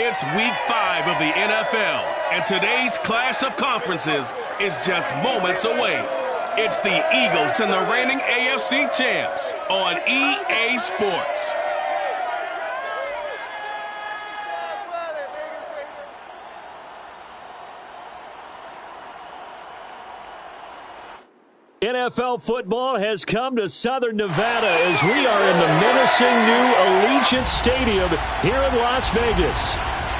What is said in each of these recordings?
It's Week 5 of the NFL, and today's clash of conferences is just moments away. It's the Eagles and the reigning AFC champs on EA Sports. NFL football has come to Southern Nevada as we are in the menacing new Allegiant Stadium here in Las Vegas.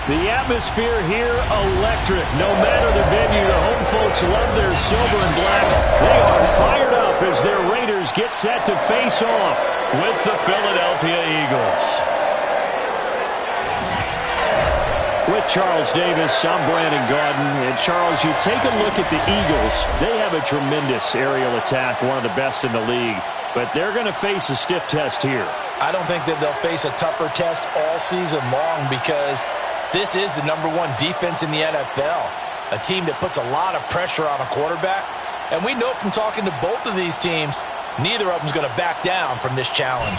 The atmosphere here, electric. No matter the venue, the home folks love their silver and black. They are fired up as their Raiders get set to face off with the Philadelphia Eagles. With Charles Davis, I'm Brandon Gaudin. And Charles, you take a look at the Eagles. They have a tremendous aerial attack, one of the best in the league. But they're going to face a stiff test here. I don't think that they'll face a tougher test all season long because this is the #1 defense in the NFL. A team that puts a lot of pressure on a quarterback. And we know from talking to both of these teams, neither of them is going to back down from this challenge.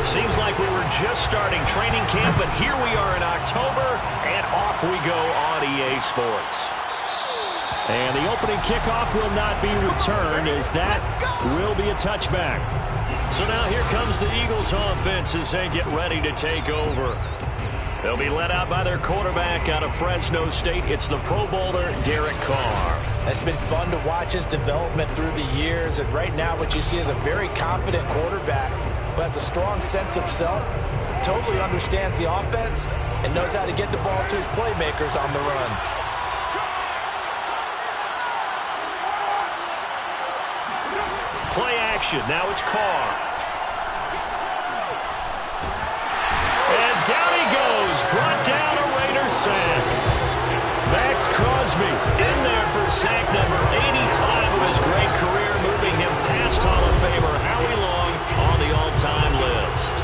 Seems like we were just starting training camp, but here we are in October, and off we go on EA Sports. And the opening kickoff will not be returned, as that will be a touchback. So now here comes the Eagles offense as they get ready to take over. They'll be led out by their quarterback out of Fresno State. It's the Pro Bowler, Derek Carr. It's been fun to watch his development through the years, and right now what you see is a very confident quarterback who has a strong sense of self, totally understands the offense, and knows how to get the ball to his playmakers on the run. Play action. Now it's Carr. And down he goes. Brought down a Raider sack. Max Crosby in there for sack number 85 of his great career, moving him past Hall of Famer Howie Long on the all-time list.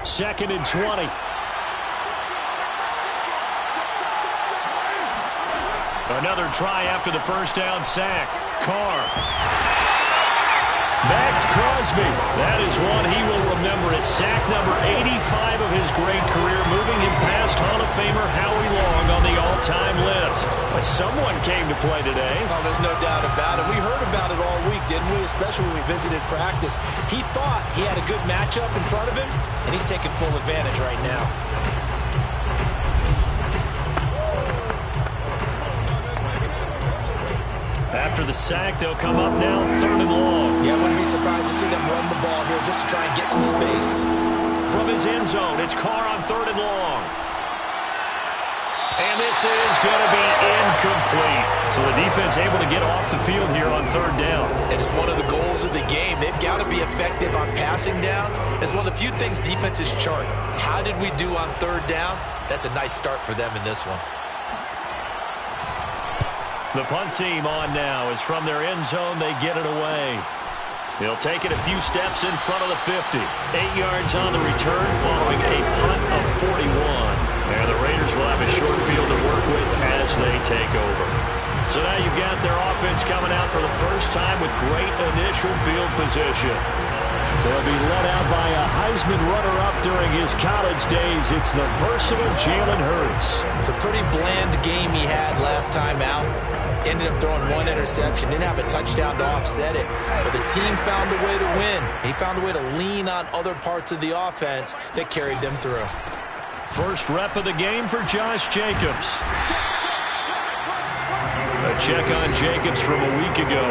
Second and 20. Another try after the first down sack. Carr. Max Crosby. That is one he will remember. It's sack number 85 of his great career, moving him past Hall of Famer Howie Long on the all-time list. But someone came to play today. Oh, there's no doubt about it. We heard about it all week, didn't we? Especially when we visited practice. He thought he had a good matchup in front of him, and he's taking full advantage right now. After the sack, they'll come up now, 3rd and long. Yeah, I wouldn't be surprised to see them run the ball here just to try and get some space. From his end zone, it's Carr on 3rd and long. And this is going to be incomplete. So the defense able to get off the field here on third down. And it's one of the goals of the game. They've got to be effective on passing downs. It's one of the few things defenses chart. How did we do on third down? That's a nice start for them in this one. The punt team on now is from their end zone. They get it away. He'll take it a few steps in front of the 50. 8 yards on the return following a punt of 41. And the Raiders will have a short field to work with as they take over. So now you've got their offense coming out for the first time with great initial field position. They'll be led out by a Heisman runner-up during his college days. It's the versatile Jalen Hurts. It's a pretty bland game he had last time out. Ended up throwing one interception. Didn't have a touchdown to offset it. But the team found a way to win. He found a way to lean on other parts of the offense that carried them through. First rep of the game for Josh Jacobs. A check on Jacobs from a week ago.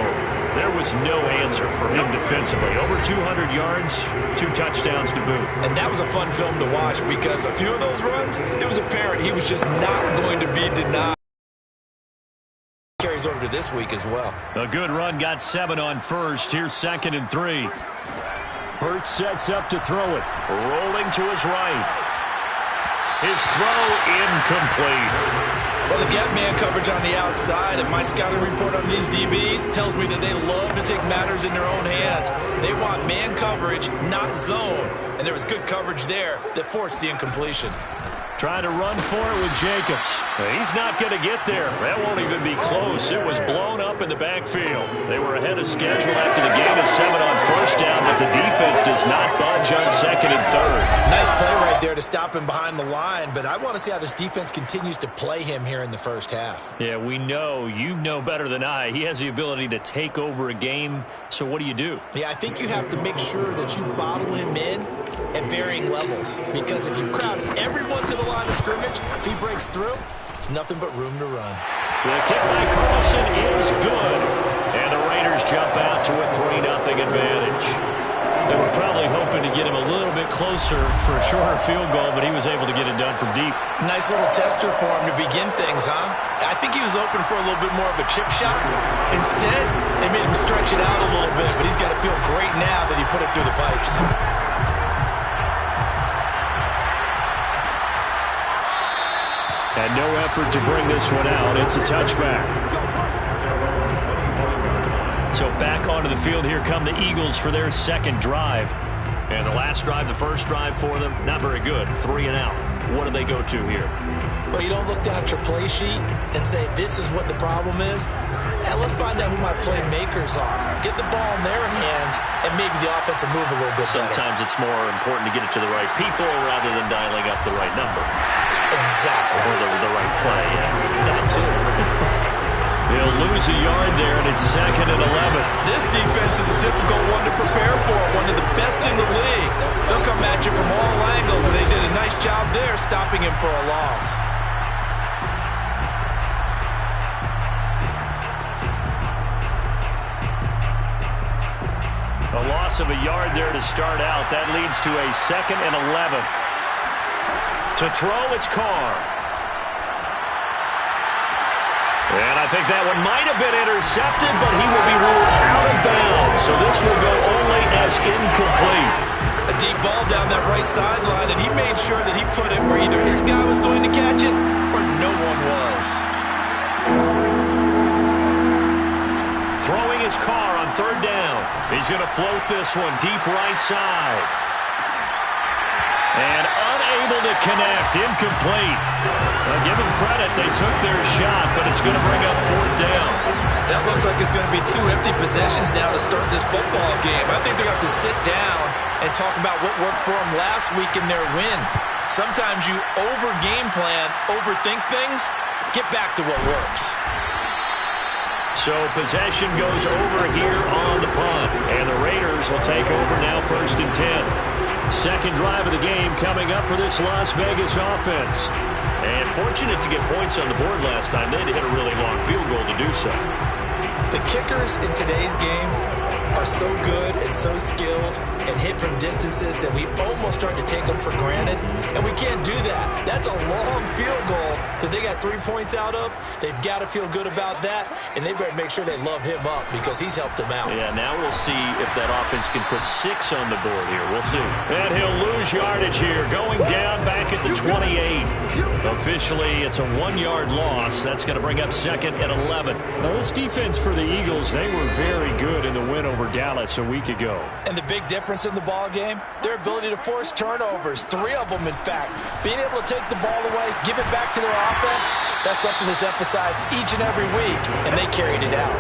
There was no answer for him defensively. Over 200 yards, 2 touchdowns to boot. And that was a fun film to watch because a few of those runs, it was apparent he was just not going to be denied. Carries over to this week as well. A good run, got 7 on first. Here's 2nd and 3. Hurts sets up to throw it. Rolling to his right. His throw incomplete. Well, they've got man coverage on the outside, and my scouting report on these DBs tells me that they love to take matters in their own hands. They want man coverage, not zone. And there was good coverage there that forced the incompletion. Trying to run for it with Jacobs. He's not going to get there. That won't even be close. It was blown up in the backfield. They were ahead of schedule after the gain of 7 on first down, but the defense does not budge on 2nd and 3rd. Nice play right there to stop him behind the line, but I want to see how this defense continues to play him here in the first half. Yeah, we know. You know better than I. He has the ability to take over a game, so what do you do? Yeah, I think you have to make sure that you bottle him in at varying levels, because if you crowd everyone to the line of scrimmage, if he breaks through, it's nothing but room to run. The kick by Carlson is good, and the Raiders jump out to a 3-0 advantage. They were probably hoping to get him a little bit closer for a shorter field goal, but he was able to get it done from deep. Nice little tester for him to begin things, huh? I think he was open for a little bit more of a chip shot. Instead, they made him stretch it out a little bit, but he's got to feel great now that he put it through the pipes. And no effort to bring this one out. It's a touchback. So back onto the field, here come the Eagles for their second drive. And the last drive, the first drive for them, not very good. 3 and out. What do they go to here? Well, you don't look down at your play sheet and say, this is what the problem is. And let's find out who my playmakers are. Get the ball in their hands, and maybe the offense will move a little bit better. Sometimes it's more important to get it to the right people rather than dialing up the right number. Exactly. Or the right play, yeah. That too. They'll lose a yard there, and it's 2nd and 11. This defense is a difficult one to prepare for, one of the best in the league. They'll come at you from all angles, and they did a nice job there stopping him for a loss. A loss of a yard there to start out. That leads to a 2nd and 11. To throw, it's Carr. And I think that one might have been intercepted, but he will be ruled out of bounds. So this will go only as incomplete. A deep ball down that right sideline, and he made sure that he put it where either his guy was going to catch it or no one was. Throwing his Carr on 3rd down. He's going to float this one deep right side. And unable to connect. Incomplete. Well, give them credit. They took their shot, but it's going to bring up 4th down. That looks like it's going to be 2 empty possessions now to start this football game. I think they're going to have to sit down and talk about what worked for them last week in their win. Sometimes you over-game plan, overthink things, get back to what works. So possession goes over here on the punt. And the Raiders will take over now 1st and 10. Second drive of the game coming up for this Las Vegas offense. And fortunate to get points on the board last time. They had to hit a really long field goal to do so. The kickers in today's game are so good and so skilled and hit from distances that we almost start to take them for granted, and we can't do that. That's a long field goal that they got 3 points out of. They've got to feel good about that, and they better make sure they love him up because he's helped them out. Yeah, now we'll see if that offense can put 6 on the board here. We'll see. And he'll lose yardage here, going down back at the 28. Officially, it's a 1-yard loss. That's going to bring up 2nd and 11. Now, this defense for the Eagles, they were very good in the win over Dallas a week ago. And the big difference in the ball game, their ability to force turnovers, 3 of them, in fact. Being able to take the ball away, give it back to their offense, that's something that's emphasized each and every week, and they carried it out.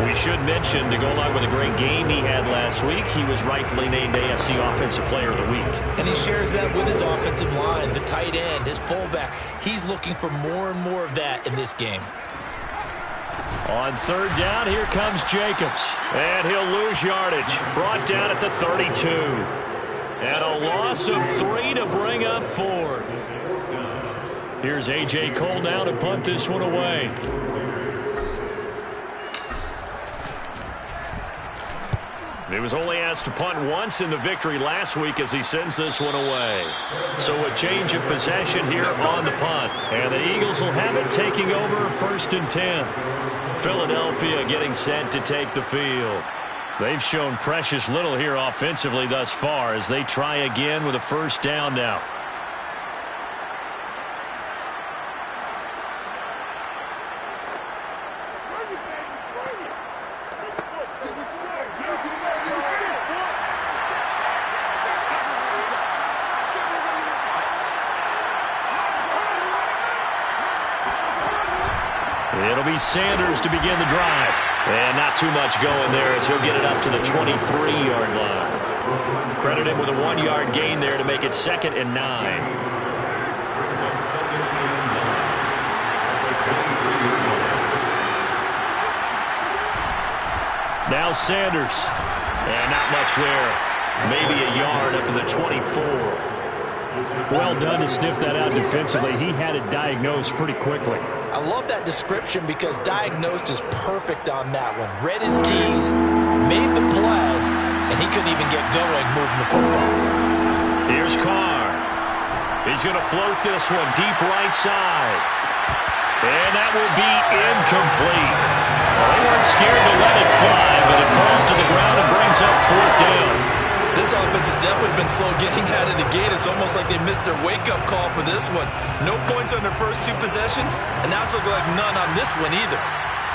We should mention, to go along with a great game he had last week, he was rightfully named AFC Offensive Player of the Week. And he shares that with his offensive line, the tight end, his fullback. He's looking for more and more of that in this game. On 3rd down, here comes Jacobs. And he'll lose yardage. Brought down at the 32. And a loss of 3 to bring up 4th. Here's A.J. Cole now to punt this one away. He was only asked to punt once in the victory last week as he sends this one away. So a change of possession here on the punt. And the Eagles will have it taking over 1st and 10. Philadelphia getting set to take the field. They've shown precious little here offensively thus far as they try again with a 1st down now. It'll be Sanders to begin the drive. And not too much going there as he'll get it up to the 23-yard line. Credit him with a 1-yard gain there to make it 2nd and 9. Now Sanders. And not much there. Maybe a yard up to the 24. Well done to sniff that out defensively. He had it diagnosed pretty quickly. I love that description because diagnosed is perfect on that one. Read his keys, made the play, and he couldn't even get going moving the football. Here's Carr. He's going to float this one deep right side. And that will be incomplete. Well, they weren't scared to let it fly, but it falls to the ground and brings up 4th down. This offense has definitely been slow getting out of the gate. It's almost like they missed their wake-up call for this one. No points on their first 2 possessions, and now it's looking like none on this one either.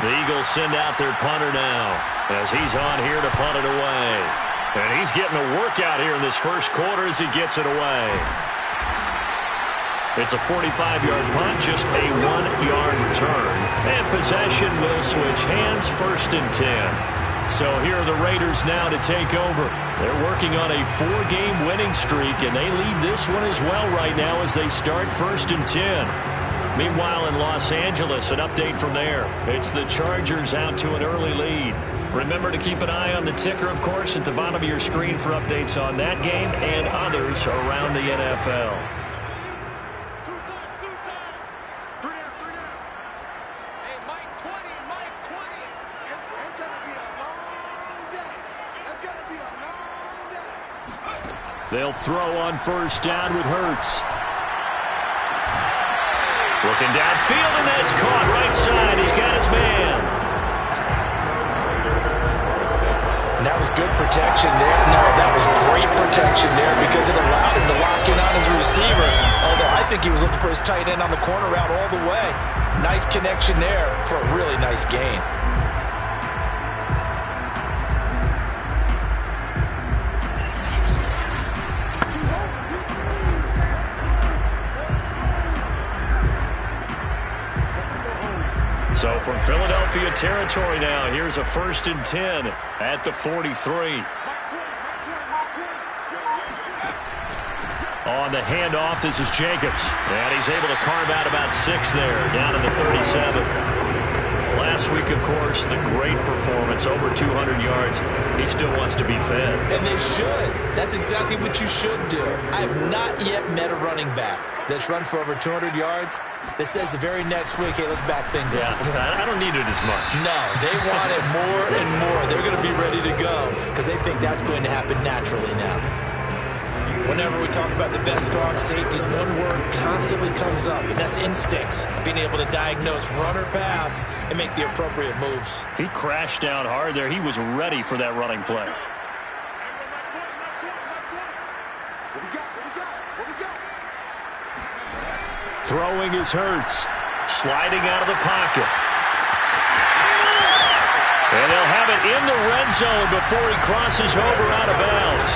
The Eagles send out their punter now as he's on here to punt it away. And he's getting a workout here in this first quarter as he gets it away. It's a 45-yard punt, just a 1-yard return. And possession will switch hands, 1st and 10. So here are the Raiders now to take over. They're working on a 4-game winning streak, and they lead this one as well right now as they start 1st and 10. Meanwhile, in Los Angeles, an update from there. It's the Chargers out to an early lead. Remember to keep an eye on the ticker, of course, at the bottom of your screen for updates on that game and others around the NFL. They'll throw on 1st down with Hurts. Looking downfield, and that's caught right side. He's got his man. And that was good protection there. No, that was great protection there because it allowed him to lock in on his receiver. Although I think he was looking for his tight end on the corner route all the way. Nice connection there for a really nice gain. So from Philadelphia territory now, here's a 1st and 10 at the 43. On the handoff, this is Jacobs. And he's able to carve out about 6 there, down to the 37. Last last week, of course, the great performance, over 200 yards. He still wants to be fed. And they should. That's exactly what you should do. I have not yet met a running back that's run for over 200 yards that says the very next week, hey, let's back things up. Yeah, I don't need it as much. No, they want it more and more. They're going to be ready to go because they think that's going to happen naturally now. Whenever we talk about the best strong safeties, one word constantly comes up, and that's instincts. Being able to diagnose run or pass and make the appropriate moves. He crashed down hard there. He was ready for that running play. Throwing is Hurts. Sliding out of the pocket. And they'll have it in the red zone before he crosses over out of bounds.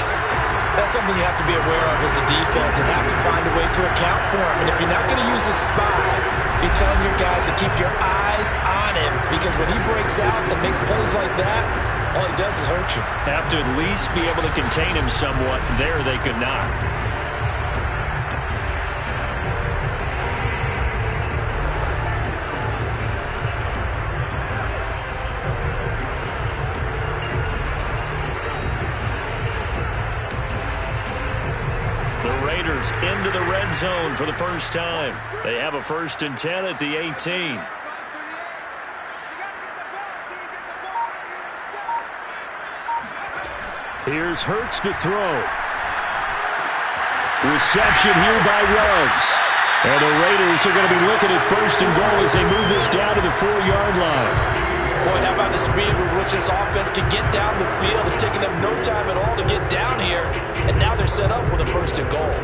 That's something you have to be aware of as a defense and have to find a way to account for him. And if you're not going to use a spy, you're telling your guys to keep your eyes on him because when he breaks out and makes plays like that, all he does is hurt you. Have to at least be able to contain him somewhat. There they could not. Into the red zone for the first time. They have a 1st and 10 at the 18. Here's Hurts to throw. Reception here by Ruggs. And the Raiders are going to be looking at 1st and goal as they move this down to the 4-yard line. Boy, how about the speed with which this offense can get down the field? It's taking them no time at all to get down here. And now they're set up with a 1st and goal.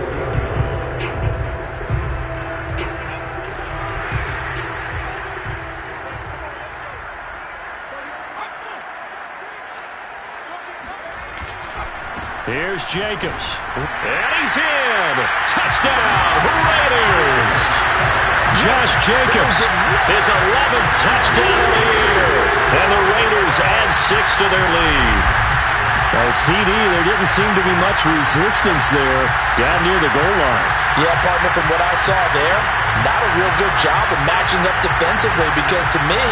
Here's Jacobs. And he's in. Touchdown, Raiders. Josh Jacobs, his 11th touchdown of the year. And the Raiders add 6 to their lead. Well, CD, there didn't seem to be much resistance there down near the goal line. Yeah, partner, from what I saw there, not a real good job of matching up defensively because to me,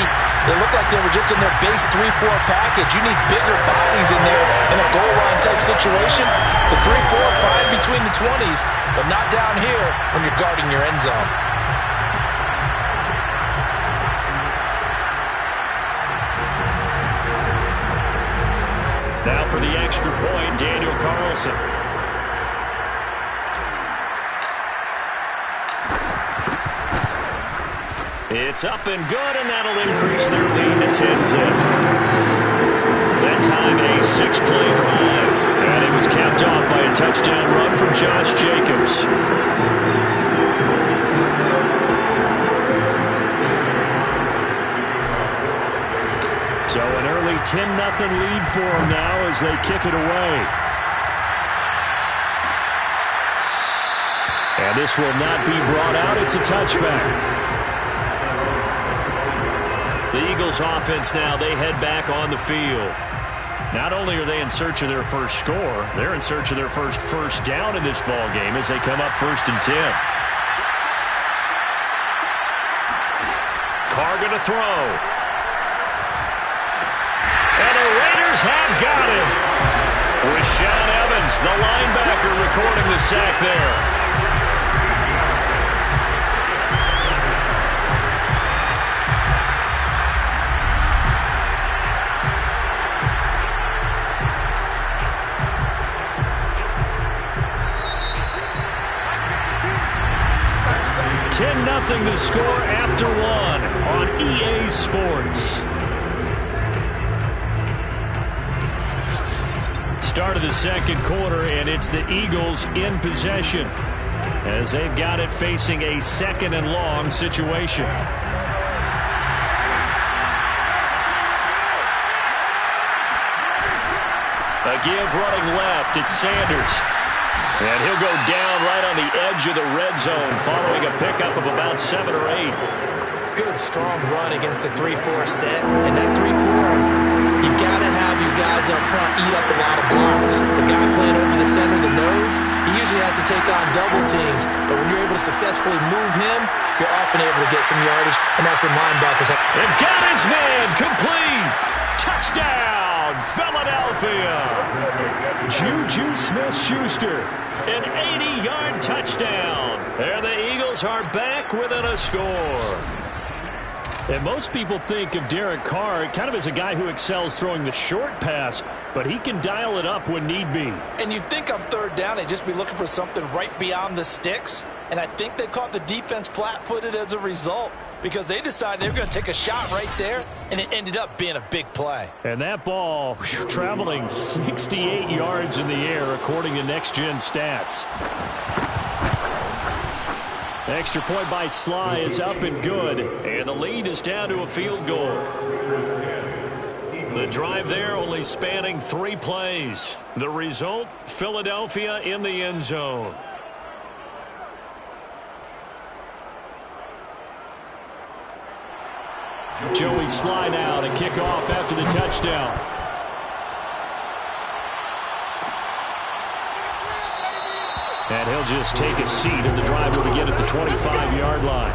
they looked like they were just in their base 3-4 package. You need bigger bodies in there in a goal line type situation. The 3-4 fine between the 20s, but not down here when you're guarding your end zone. Now for the extra point, Daniel Carlson. It's up and good, and that'll increase their lead to 10-zip. That time a 6-play drive, and it was capped off by a touchdown run from Josh Jacobs. So an early 10-0 lead for them now as they kick it away. And this will not be brought out. It's a touchback. The Eagles offense now, they head back on the field. Not only are they in search of their first score, they're in search of their first down in this ball game as they come up 1st and 10. Carr going to throw. And the Raiders have got him. With Sean Evans, the linebacker, recording the sack there. Nothing to score after 1 on EA Sports. Start of the second quarter, and it's the Eagles in possession as they've got it facing a 2nd and long situation. A give running left, it's Sanders. And he'll go down right on the edge of the red zone following a pickup of about 7 or 8. Good, strong run against the 3-4 set. And that 3-4, you've got to have your guys up front eat up a lot of blocks. The guy playing over the center, the nose, he usually has to take on double teams. But when you're able to successfully move him, you're often able to get some yardage. And that's when linebackers have. They've got his man, Smith-Schuster. An 80-yard touchdown. And the Eagles are back within a score. And most people think of Derek Carr kind of as a guy who excels throwing the short pass, but he can dial it up when need be. And you'd think on third down they'd just be looking for something right beyond the sticks. And I think they caught the defense flat-footed as a result because they decided they were going to take a shot right there, and it ended up being a big play. And that ball traveling 68 yards in the air, according to Next Gen Stats. Extra point by Sly is up and good. And the lead is down to a field goal. The drive there only spanning 3 plays. The result, Philadelphia in the end zone. Joey Sly now to kick off after the touchdown. And he'll just take a seat, and the drive will begin at the 25-yard line.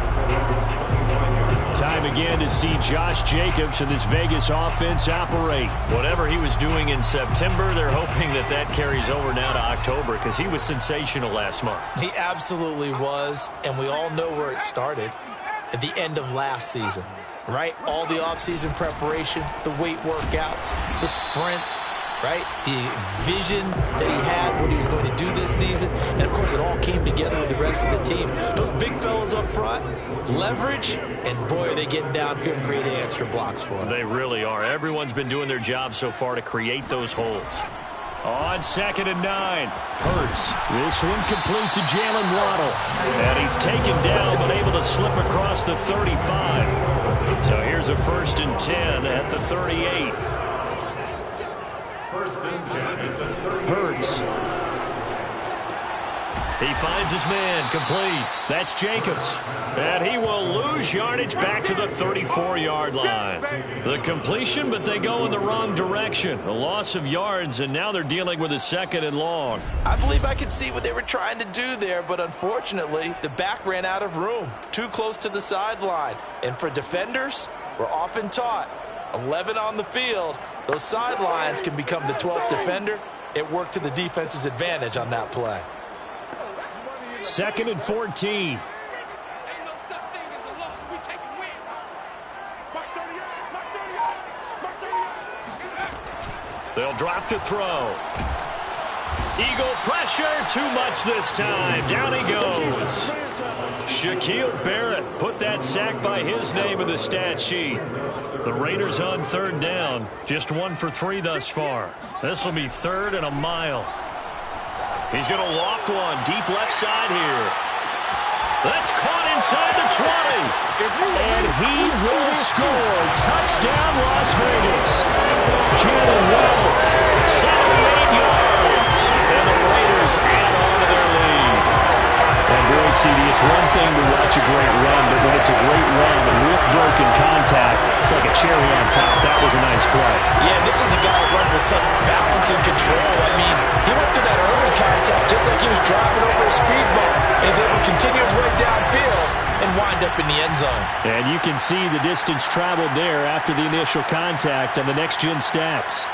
Time again to see Josh Jacobs and this Vegas offense operate. Whatever he was doing in September, they're hoping that that carries over now to October because he was sensational last month. He absolutely was, and we all know where it started at the end of last season, right? All the offseason preparation, the weight workouts, the sprints, right? The vision that he had, what he was going to do this season. And, of course, it all came together with the rest of the team. Those big fellas up front, leverage, and, boy, are they getting downfield and creating extra blocks for him. They really are. Everyone's been doing their job so far to create those holes. On 2nd and 9, Hurts. This one complete to Jalen Waddle. And he's taken down but able to slip across the 35. So here's a 1st and 10 at the 38. Hurts. He finds his man, complete. That's Jacobs. And he will lose yardage back to the 34-yard line. The completion, but they go in the wrong direction. A loss of yards, and now they're dealing with a 2nd and long. I believe I could see what they were trying to do there, but unfortunately, the back ran out of room. Too close to the sideline. And for defenders, we're often taught, 11 on the field, those sidelines can become the 12th defender. It worked to the defense's advantage on that play. 2nd and 14. They'll drop to throw. Eagle pressure, too much this time. Down he goes. Shaquille Barrett put that sack by his name in the stat sheet. The Raiders on 3rd down. Just 1 for 3 thus far. This will be 3rd and a mile. He's going to loft one deep left side here. That's caught inside the 20. And he will score. Touchdown, Las Vegas. Jalen Waddle, 78 yards. And the Raiders add on to their lead. And boy, CD, it's one thing to watch a great run, but when it's a great run with broken contact, it's like a cherry on top. That was a nice play. Yeah, this is a guy who runs with such balance and control. I mean, he went through that early contact just like he was driving over a speed bump. And he's able to continue his way downfield and wind up in the end zone. And you can see the distance traveled there after the initial contact on the Next Gen Stats.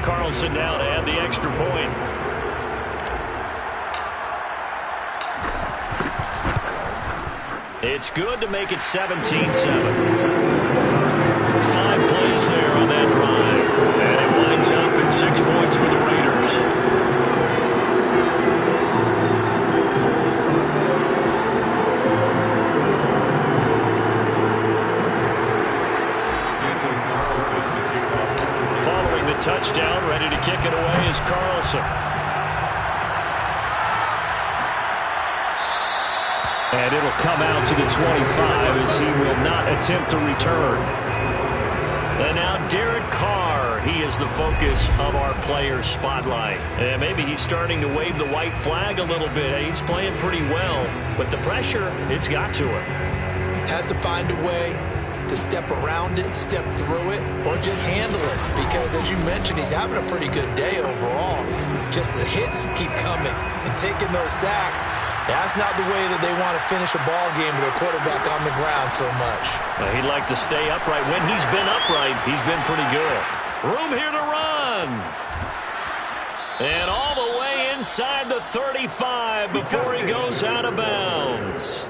Carlson now to add the extra point. It's good to make it 17-7. 5 plays there on that drive. And it winds up at 6 points for the Raiders. Following the touchdown, ready to kick it away is Carlson. And it'll come out to the 25 as he will not attempt to return. And now Derek Carr, he is the focus of our player spotlight. And maybe he's starting to wave the white flag a little bit. He's playing pretty well, but the pressure, it's got to him. Has to find a way to step around it, step through it, or just handle it. Because, as you mentioned, he's having a pretty good day overall. Just the hits keep coming and taking those sacks. That's not the way that they want to finish a ball game with a quarterback on the ground so much. Well, he'd like to stay upright. When he's been upright, he's been pretty good. Room here to run. And all the way inside the 35 before he goes out of bounds.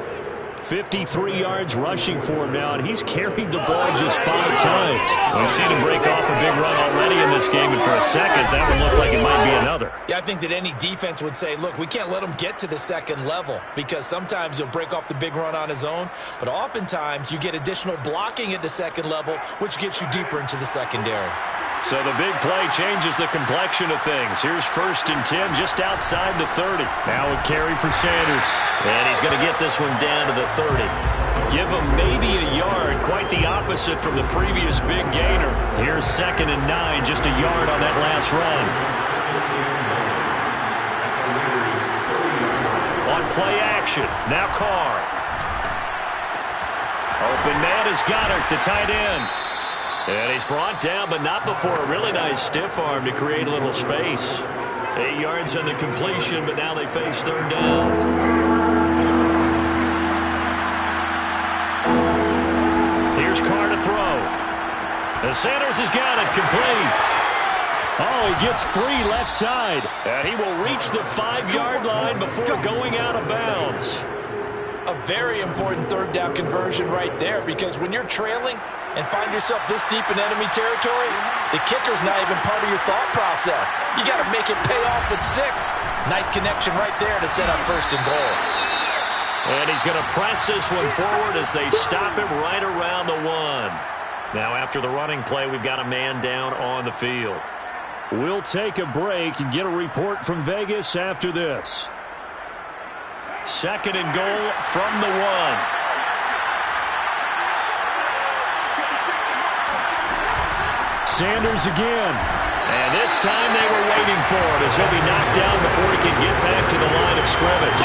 53 yards rushing for him now, and he's carried the ball just 5 times. We've seen him break off a big run already in this game, and for a second, that would look like it might be another. Yeah, I think that any defense would say, look, we can't let him get to the second level, because sometimes he'll break off the big run on his own, but oftentimes you get additional blocking at the second level, which gets you deeper into the secondary. So the big play changes the complexion of things. Here's 1st and 10 just outside the 30. Now a carry for Sanders. And he's going to get this one down to the 30. Give him maybe a yard. Quite the opposite from the previous big gainer. Here's 2nd and 9, just a yard on that last run. On play action. Now Carr. Open man is Goddard, the tight end. And he's brought down, but not before a really nice stiff arm to create a little space. 8 yards on the completion, but now they face 3rd down. Here's Carr to throw. And Sanders has got it complete. Oh, he gets free left side. And he will reach the 5-yard line before going out of bounds. A very important 3rd down conversion right there, because when you're trailing and find yourself this deep in enemy territory, the kicker's not even part of your thought process. You got to make it pay off with 6. Nice connection right there to set up 1st and goal. And he's going to press this one forward as they stop him right around the 1. Now after the running play, we've got a man down on the field. We'll take a break and get a report from Vegas after this. 2nd and goal from the 1. Sanders again. And this time they were waiting for it as he'll be knocked down before he can get back to the line of scrimmage.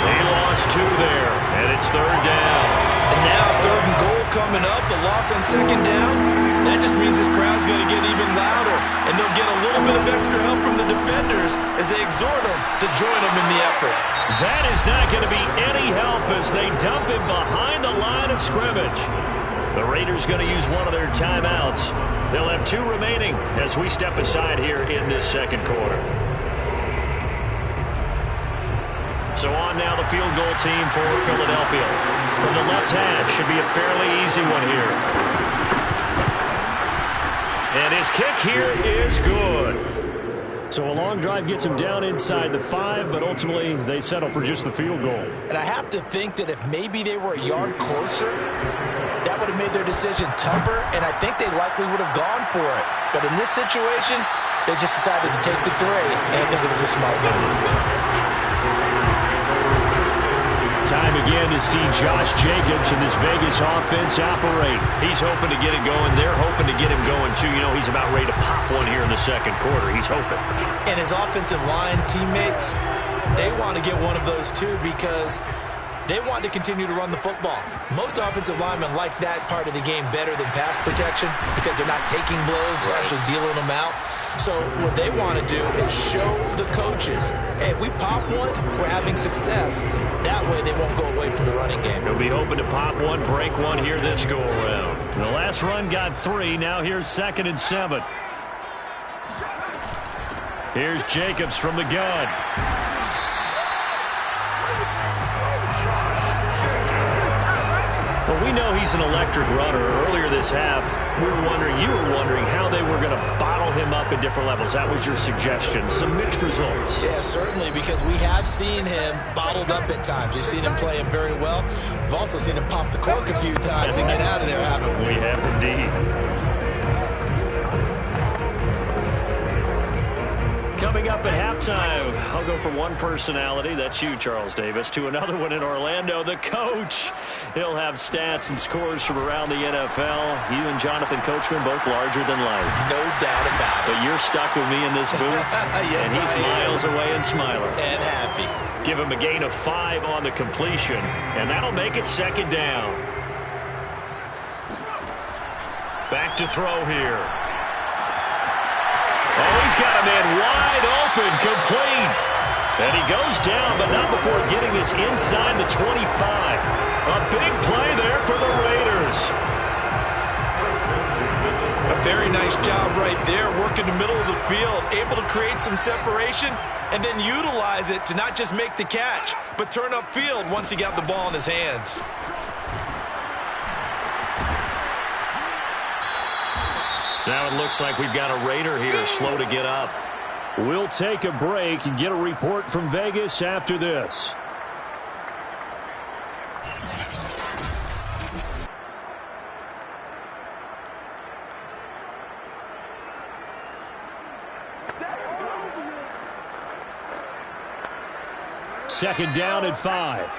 They lost 2 there, and it's 3rd down. And now 3rd and goal coming up, the loss on 2nd down. That just means this crowd's going to get even louder, and they'll get a little bit of extra help from the defenders as they exhort them to join them in the effort. That is not going to be any help as they dump him behind the line of scrimmage. The Raiders going to use one of their timeouts. They'll have 2 remaining as we step aside here in this 2nd quarter. So on now the field goal team for Philadelphia. From the left hash, should be a fairly easy one here. And his kick here is good. So a long drive gets him down inside the 5, but ultimately they settle for just the field goal. And I have to think that if maybe they were a yard closer, that would have made their decision tougher, and I think they likely would have gone for it. But in this situation, they just decided to take the 3, and I think it was a smart move. Time again to see Josh Jacobs and this Vegas offense operate. He's hoping to get it going. They're hoping to get him going, too. You know, he's about ready to pop one here in the 2nd quarter. He's hoping. And his offensive line teammates, they want to get one of those, too, because they want to continue to run the football. Most offensive linemen like that part of the game better than pass protection because they're not taking blows, they're actually dealing them out. So what they want to do is show the coaches, hey, if we pop one, we're having success. That way they won't go away from the running game. He'll be hoping to pop one, break one here this go-around. The last run got 3. Now here's 2nd and 7. Here's Jacobs from the gun. Well, we know he's an electric runner. Earlier this half, you were wondering how they were going to bottle him up at different levels. That was your suggestion. Some mixed results. Yeah, certainly, because we have seen him bottled up at times. We've seen him play him very well. We've also seen him pop the cork a few times and get out of there, haven't we? We have indeed. Coming up at halftime, I'll go from one personality, that's you, Charles Davis, to another one in Orlando, the coach. He'll have stats and scores from around the NFL. You and Jonathan Coachman, both larger than life. No doubt about it. But you're stuck with me in this booth, yes, and he's miles away and smiling. And happy. Give him a gain of 5 on the completion, and that'll make it 2nd down. Back to throw here. Oh, he's got a man wide open, complete. And he goes down, but not before getting this inside the 25. A big play there for the Raiders. A very nice job right there, working the middle of the field, able to create some separation, and then utilize it to not just make the catch, but turn upfield once he got the ball in his hands. Now it looks like we've got a Raider here, slow to get up. We'll take a break and get a report from Vegas after this. Second down at 5.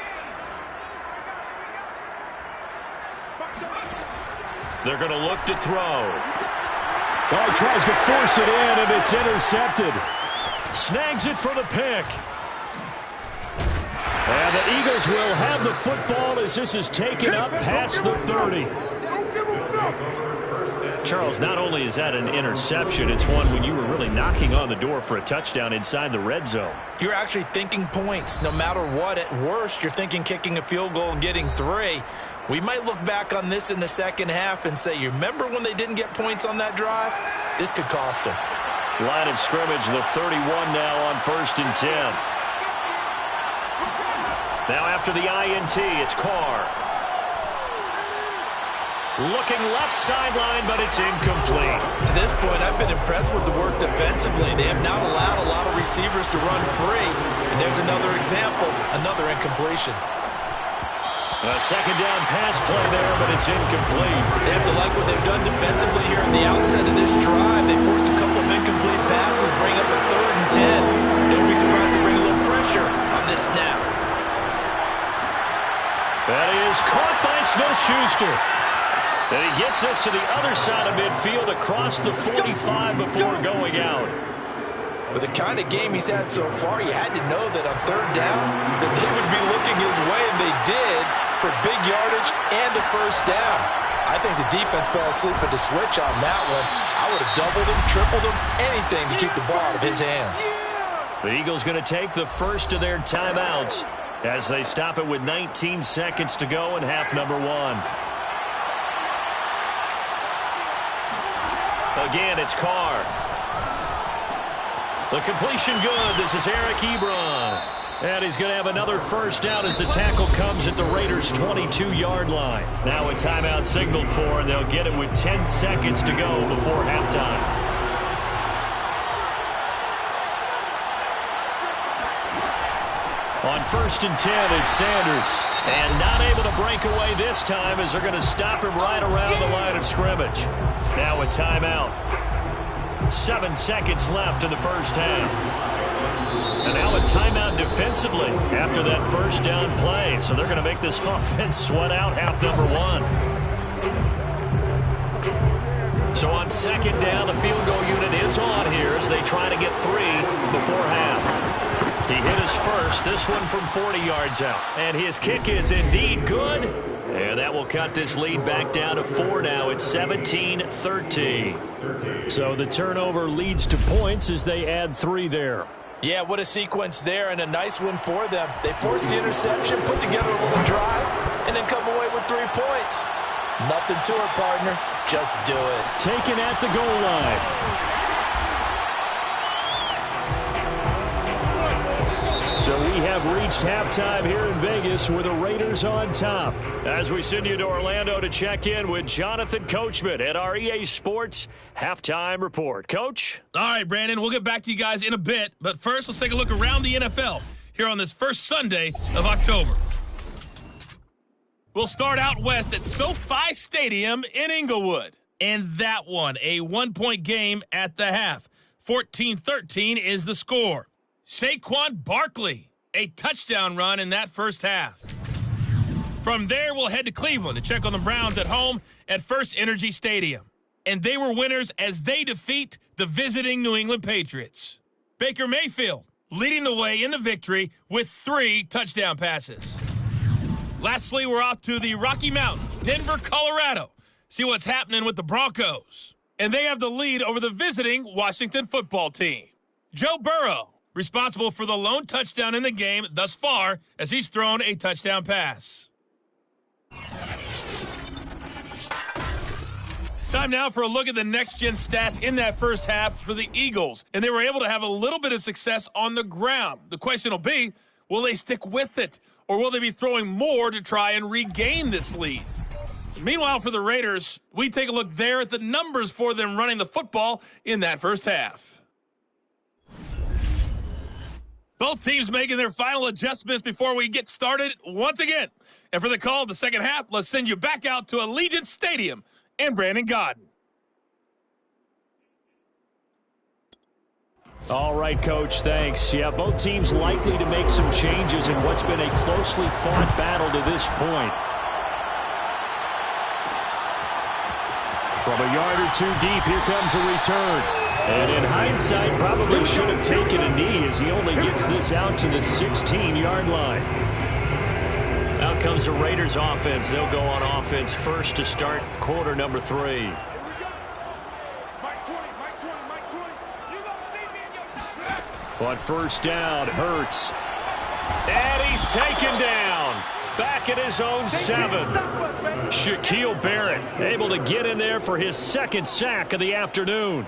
They're going to look to throw. Oh, he tries to force it in, and it's intercepted. Snags it for the pick. And the Eagles will have the football as this is taken up past the 30. Charles, not only is that an interception, it's one when you were really knocking on the door for a touchdown inside the red zone. You're actually thinking points. No matter what, at worst, you're thinking kicking a field goal and getting 3. We might look back on this in the second half and say, you remember when they didn't get points on that drive? This could cost them. Line of scrimmage, the 31 now on 1st and 10. Now after the INT, it's Carr. Looking left sideline, but it's incomplete. To this point, I've been impressed with the work defensively. They have not allowed a lot of receivers to run free. And there's another example, another incompletion. A second down pass play there, but it's incomplete. They have to like what they've done defensively here at the outset of this drive. They forced a couple of incomplete passes, bring up a 3rd and 10. Don't be surprised to bring a little pressure on this snap. That is caught by Smith-Schuster. And he gets us to the other side of midfield across the 45 before going out. With the kind of game he's had so far, you had to know that on 3rd down that they would be looking his way, and they did, for big yardage and a 1st down. I think the defense fell asleep at the switch on that one. I would have doubled him, tripled him, anything to keep the ball out of his hands. The Eagles going to take the first of their timeouts as they stop it with 19 seconds to go in half number 1. Again, it's Carr. The completion good. This is Eric Ebron. And he's going to have another 1st down as the tackle comes at the Raiders' 22-yard line. Now a timeout signaled for, and they'll get it with 10 seconds to go before halftime. On 1st and 10, it's Sanders. And not able to break away this time as they're going to stop him right around the line of scrimmage. Now a timeout. 7 seconds left in the first half. And now a timeout defensively after that 1st down play. So they're going to make this offense sweat out half number 1. So on 2nd down, the field goal unit is on here as they try to get 3 before half. He hit his first, this one from 40 yards out. And his kick is indeed good. And that will cut this lead back down to 4 now. It's 17-13. So the turnover leads to points as they add 3 there. Yeah, what a sequence there, and a nice one for them. They forced the interception, put together a little drive, and then come away with 3 points. Nothing to it, partner. Just do it. Taken at the goal line. So we have reached halftime here in Vegas with the Raiders on top. As we send you to Orlando to check in with Jonathan Coachman at our EA Sports Halftime Report. Coach? All right, Brandon, we'll get back to you guys in a bit. But first, let's take a look around the NFL here on this first Sunday of October. We'll start out west at SoFi Stadium in Inglewood. And that one, a 1-point game at the half. 14-13 is the score. Saquon Barkley, a touchdown run in that first half. From there, we'll head to Cleveland to check on the Browns at home at First Energy Stadium. And they were winners as they defeat the visiting New England Patriots. Baker Mayfield leading the way in the victory with 3 touchdown passes. Lastly, we're off to the Rocky Mountains, Denver, Colorado. see what's happening with the Broncos. And they have the lead over the visiting Washington football team. Joe Burrow, responsible for the lone touchdown in the game thus far as he's thrown a touchdown pass. Time now for a look at the next-gen stats in that first half for the Eagles. And they were able to have a little bit of success on the ground. The question will be, will they stick with it? Or will they be throwing more to try and regain this lead? Meanwhile, for the Raiders, we take a look there at the numbers for them running the football in that first half. Both teams making their final adjustments before we get started once again. And for the call of the second half, let's send you back out to Allegiant Stadium and Brandon Godden. All right, Coach, thanks. Yeah, both teams likely to make some changes in what's been a closely fought battle to this point. From a yard or two deep, here comes a return. And in hindsight, probably should have taken a knee as he only gets this out to the 16-yard line. Out comes the Raiders offense. They'll go on offense first to start quarter number 3. On first down, Hurts. And he's taken down. Back at his own 7. Shaquille Barrett able to get in there for his second sack of the afternoon.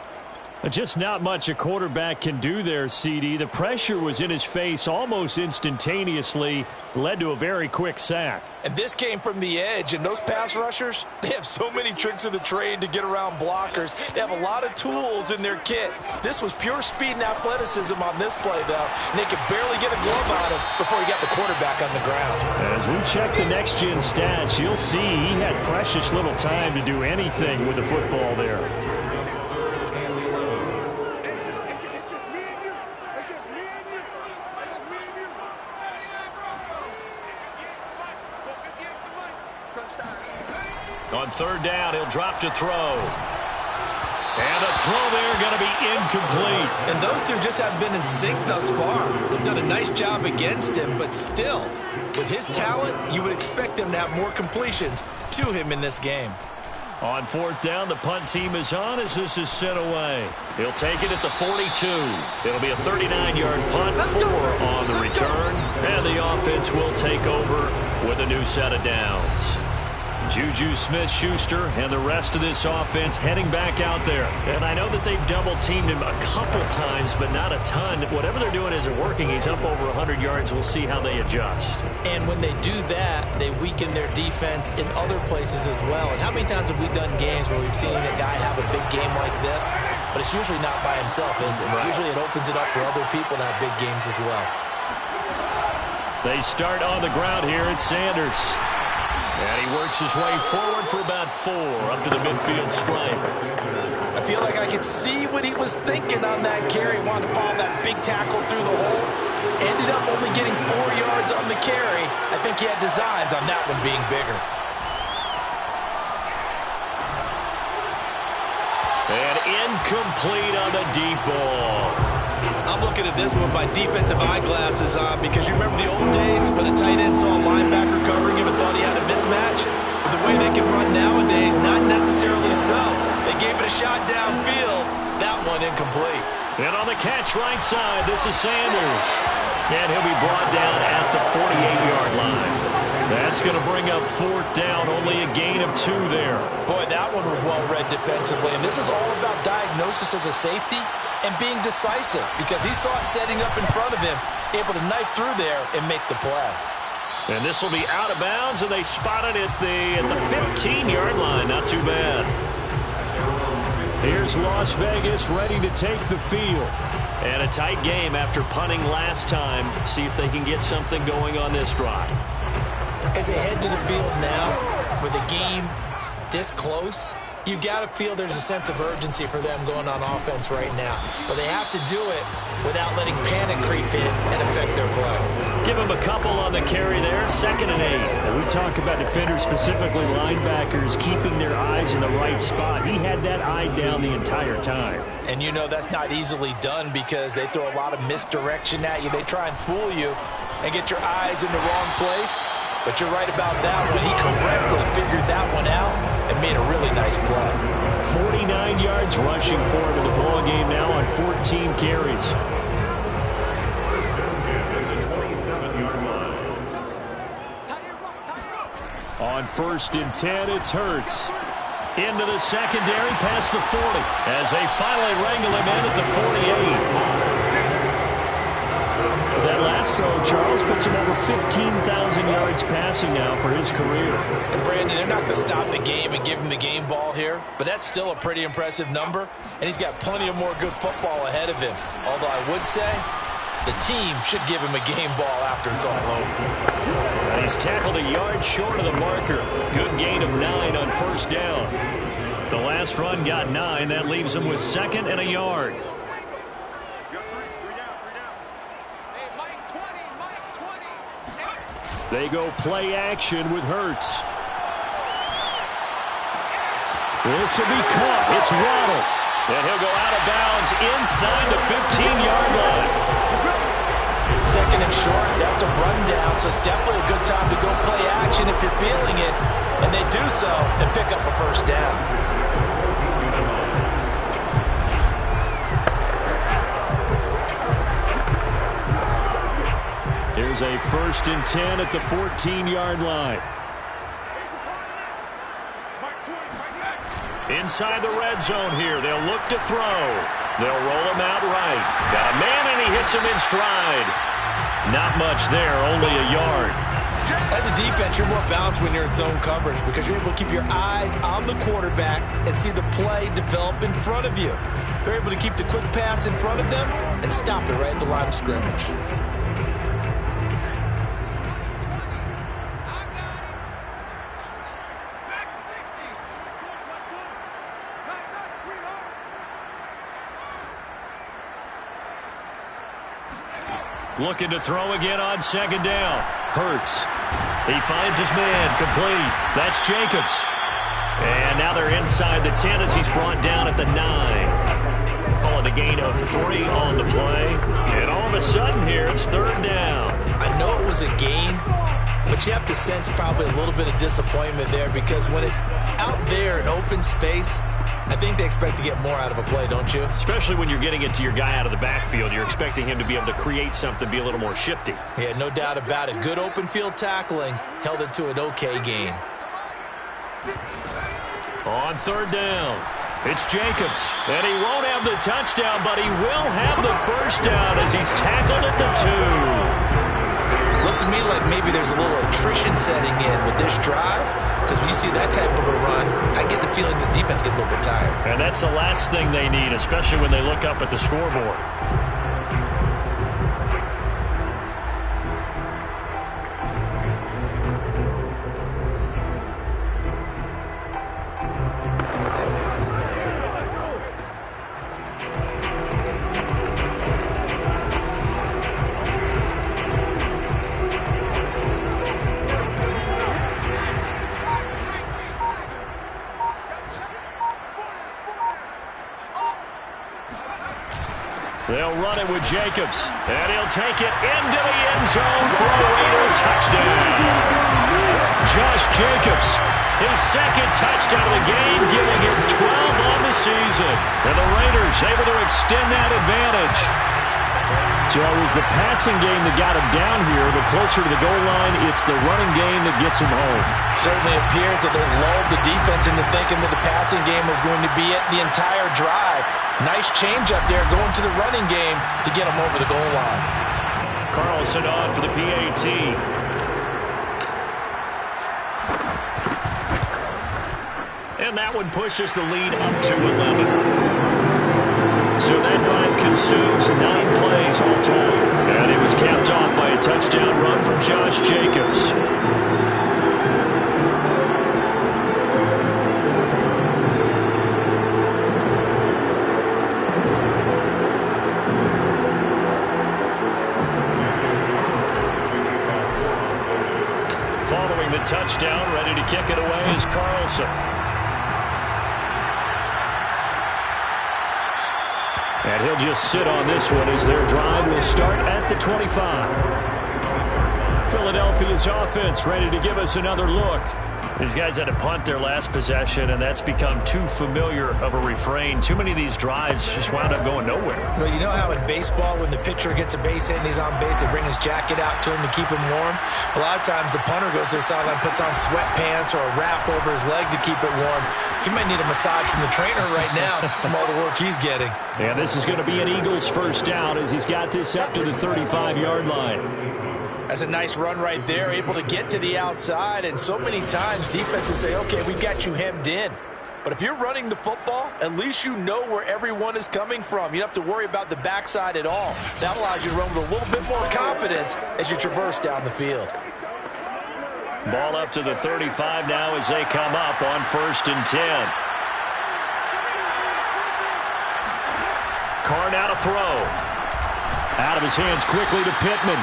Just not much a quarterback can do there, CD. The pressure was in his face almost instantaneously, led to a very quick sack. And this came from the edge, and those pass rushers, they have so many tricks of the trade to get around blockers. They have a lot of tools in their kit. This was pure speed and athleticism on this play, though, and they could barely get a glove on him before he got the quarterback on the ground. As we check the next-gen stats, you'll see he had precious little time to do anything with the football there. On third down, he'll drop to throw. And the throw there going to be incomplete. And those two just haven't been in sync thus far. They've done a nice job against him, but still, with his talent, you would expect them to have more completions to him in this game. On fourth down, the punt team is on as this is sent away. He'll take it at the 42. It'll be a 39-yard punt, 4 on the return. And the offense will take over with a new set of downs. Juju Smith-Schuster and the rest of this offense heading back out there. And I know that they've double-teamed him a couple times, but not a ton. Whatever they're doing isn't working. He's up over 100 yards. We'll see how they adjust. And when they do that, they weaken their defense in other places as well. And how many times have we done games where we've seen a guy have a big game like this, but it's usually not by himself, is it? Right. Usually it opens it up for other people to have big games as well. They start on the ground here at Sanders. And he works his way forward for about 4 up to the midfield stripe. I feel like I could see what he was thinking on that carry. Wanted to follow that big tackle through the hole. Ended up only getting 4 yards on the carry. I think he had designs on that one being bigger. And incomplete on the deep ball. I'm looking at this one with my defensive eyeglasses on because you remember the old days when a tight end saw a linebacker covering him and thought he had a mismatch? But the way they can run nowadays, not necessarily so. They gave it a shot downfield. That one incomplete. And on the catch right side, this is Sanders. And he'll be brought down at the 48-yard line. That's going to bring up fourth down, only a gain of 2 there. Boy, that one was well-read defensively. And this is all about diagnosis as a safety and being decisive because he saw it setting up in front of him, able to knife through there and make the play. And this will be out of bounds, and they spotted it at the 15-yard line. Not too bad. Here's Las Vegas ready to take the field. And a tight game after punting last time. See if they can get something going on this drive. As they head to the field now, with a game this close, you've got to feel there's a sense of urgency for them going on offense right now. But they have to do it without letting panic creep in and affect their play. Give them a couple on the carry there, 2nd and 8. And we talk about defenders, specifically linebackers, keeping their eyes in the right spot. He had that eye down the entire time. And you know that's not easily done because they throw a lot of misdirection at you. They try and fool you and get your eyes in the wrong place. But you're right about that one. He correctly figured that one out and made a really nice play. 49 yards rushing for him in the ball game now on 14 carries. On 1st and 10, it's Hurts. Into the secondary, past the 40, as they finally wrangle him in at the 48. That last throw, Charles, puts him over 15,000 yards passing now for his career. And Brandon, they're not going to stop the game and give him the game ball here, but that's still a pretty impressive number, and he's got plenty of more good football ahead of him. Although I would say the team should give him a game ball after it's all over. And he's tackled a yard short of the marker. Good gain of 9 on 1st down. The last run got 9. That leaves him with 2nd and a yard. They go play action with Hurts. This will be caught. It's Waddle. And he'll go out of bounds inside the 15-yard line. 2nd and short, that's a rundown, so it's definitely a good time to go play action if you're feeling it. And they do so and pick up a 1st down. Here's a 1st and 10 at the 14-yard line. Inside the red zone here. They'll look to throw. They'll roll him out right. Got a man, and he hits him in stride. Not much there, only a yard. As a defense, you're more balanced when you're in zone coverage because you're able to keep your eyes on the quarterback and see the play develop in front of you. They're able to keep the quick pass in front of them and stop it right at the line of scrimmage. Looking to throw again on 2nd down. Hurts. He finds his man. Complete. That's Jacobs. And now they're inside the 10 as he's brought down at the 9. Call it a gain of 3 on the play. And all of a sudden here, it's 3rd down. I know it was a gain, but you have to sense probably a little bit of disappointment there because when it's out there in open space, I think they expect to get more out of a play, don't you? Especially when you're getting it to your guy out of the backfield. You're expecting him to be able to create something, be a little more shifty. Yeah, no doubt about it. Good open field tackling held it to an okay gain. On 3rd down, it's Jacobs. And he won't have the touchdown, but he will have the 1st down as he's tackled at the 2. Looks to me like maybe there's a little attrition setting in with this drive because when you see that type of a run, I get the feeling the defense gets a little bit tired. And that's the last thing they need, especially when they look up at the scoreboard. They'll run it with Jacobs, and he'll take it into the end zone for a Raider touchdown. Josh Jacobs, his 2nd touchdown of the game, giving him 12 on the season. And the Raiders able to extend that advantage. So it was the passing game that got him down here, but closer to the goal line, it's the running game that gets him home. Certainly appears that they lulled the defense into thinking that the passing game was going to be it the entire drive. Nice change up there going to the running game to get him over the goal line. Carlson on for the PAT. And that one pushes the lead up to 11. So that drive consumes 9 plays all told. And it was capped off by a touchdown run from Josh Jacobs. Following the touchdown, ready to kick it away is Carlson. And he'll just sit on this one as their drive will start at the 25. Philadelphia's offense ready to give us another look. These guys had to punt their last possession, and that's become too familiar of a refrain. Too many of these drives just wound up going nowhere. Well, you know how in baseball, when the pitcher gets a base hit and he's on base, they bring his jacket out to him to keep him warm? A lot of times the punter goes to the sideline, puts on sweatpants or a wrap over his leg to keep it warm. He might need a massage from the trainer right now from all the work he's getting. And this is going to be an Eagles first down as he's got this up to the 35-yard line. That's a nice run right there, able to get to the outside. And so many times defenses say, okay, we've got you hemmed in. But if you're running the football, at least you know where everyone is coming from. You don't have to worry about the backside at all. That allows you to run with a little bit more confidence as you traverse down the field. Ball up to the 35 now as they come up on 1st and 10. Carr now to throw. Out of his hands quickly to Pittman.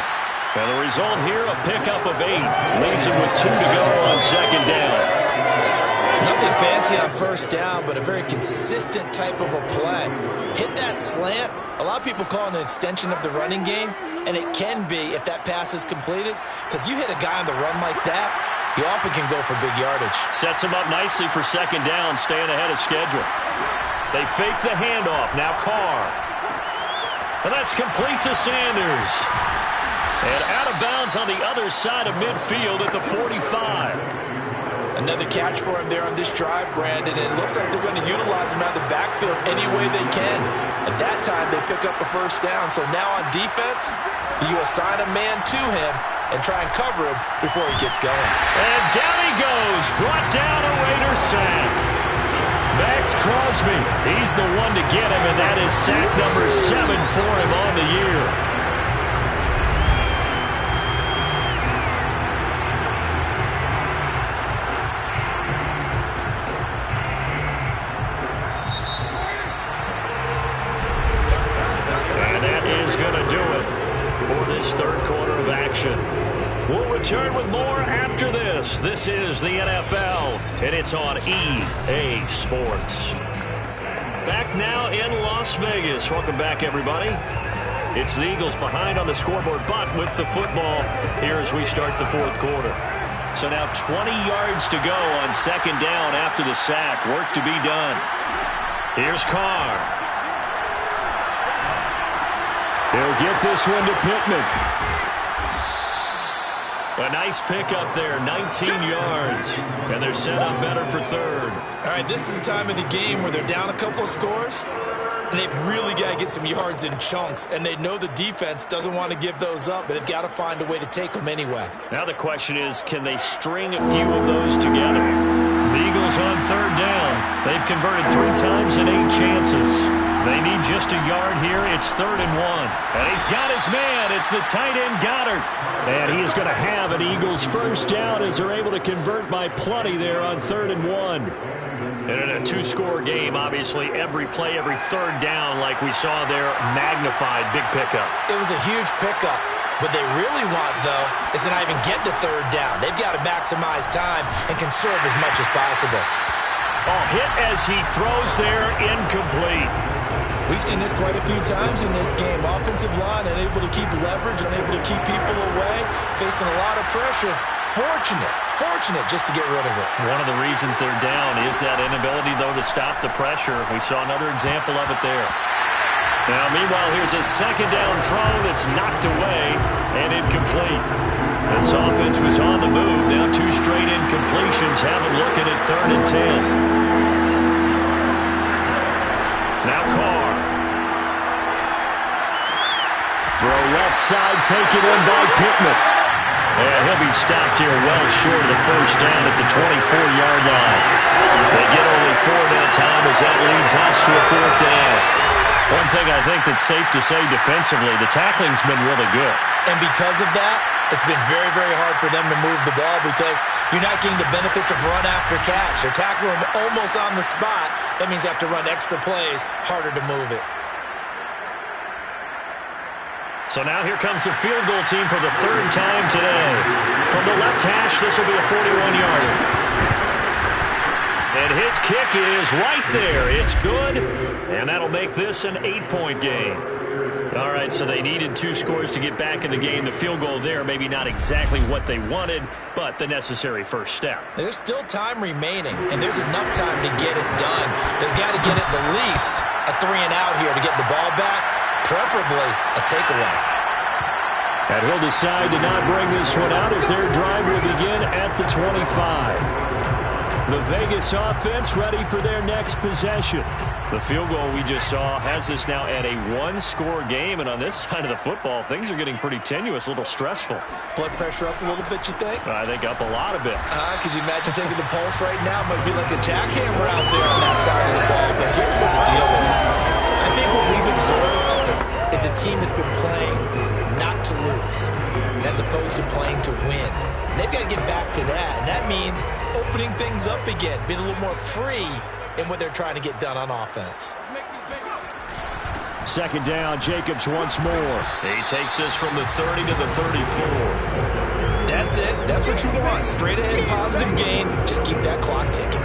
And the result here, a pickup of 8. Leaves him with 2 to go on 2nd down. Nothing fancy on 1st down, but a very consistent type of a play. Hit that slant. A lot of people call it an extension of the running game, and it can be if that pass is completed, because you hit a guy on the run like that, he often can go for big yardage. Sets him up nicely for 2nd down, staying ahead of schedule. They fake the handoff. Now Carr. And that's complete to Sanders. And out of bounds on the other side of midfield at the 45. Another catch for him there on this drive, Brandon, and it looks like they're going to utilize him out of the backfield any way they can. At that time, they pick up a 1st down. So now on defense, you assign a man to him and try and cover him before he gets going. And down he goes, brought down a Raider sack. Max Crosby, he's the one to get him, and that is sack number 7 for him on the year. Third quarter of action. We'll return with more after this. This is the NFL, and it's on EA Sports. Back now in Las Vegas. Welcome back, everybody. It's the Eagles behind on the scoreboard, but with the football here as we start the 4th quarter. So now 20 yards to go on 2nd down after the sack. Work to be done. Here's Carr. He'll get this one to Pittman. A nice pickup there, 19 yards. And they're set up better for 3rd. All right, this is the time of the game where they're down a couple of scores, and they've really got to get some yards in chunks. And they know the defense doesn't want to give those up, but they've got to find a way to take them anyway. Now the question is, can they string a few of those together? The Eagles on 3rd down. They've converted 3 times in 8 chances. They need just a yard here. It's 3rd and 1. And he's got his man. It's the tight end Goddard. And he is going to have an Eagles first down as they're able to convert by plenty there on 3rd and 1. And in a 2-score game, obviously, every play, every 3rd down, like we saw there, magnified, big pickup. It was a huge pickup. What they really want, though, is to not even get to 3rd down. They've got to maximize time and conserve as much as possible. Oh, hit as he throws there, incomplete. We've seen this quite a few times in this game. Offensive line unable to keep leverage, unable to keep people away, facing a lot of pressure. Fortunate just to get rid of it. One of the reasons they're down is that inability, though, to stop the pressure. We saw another example of it there. Now, meanwhile, here's a 2nd down throw that's knocked away and incomplete. This offense was on the move. Now 2 straight incompletions have them looking at 3rd and 10. Now Carr. Throw left side, taken in by Pittman. And he'll be stopped here well short of the first down at the 24-yard line. They get only 4 that time as that leads us to a 4th down. One thing I think that's safe to say defensively, the tackling's been really good. And because of that, it's been very, very hard for them to move the ball because you're not getting the benefits of run after catch. They're tackling them almost on the spot. That means they have to run extra plays, harder to move it. So now here comes the field goal team for the 3rd time today. From the left hash, this will be a 41-yarder. And his kick is right there. It's good, and that'll make this an 8-point game. All right, so they needed 2 scores to get back in the game. The field goal there, maybe not exactly what they wanted, but the necessary first step. There's still time remaining, and there's enough time to get it done. They've got to get at the least a 3-and-out here to get the ball back, preferably a takeaway. And he'll decide to not bring this one out as their drive will begin at the 25. The Vegas offense ready for their next possession. The field goal we just saw has us now at a 1-score game, and on this side of the football, things are getting pretty tenuous, a little stressful. Blood pressure up a little bit, you think? I think up a lot of it. Could you imagine taking the pulse right now? Might be like a jackhammer out there on that side of the ball. But here's what the deal is. I think what we've observed is a team that's been playing not to lose as opposed to playing to win. And they've got to get back to that, and that means opening things up again, being a little more free in what they're trying to get done on offense. Second down, Jacobs once more. He takes us from the 30 to the 34. That's it. That's what you want. Straight ahead, positive gain. Just keep that clock ticking.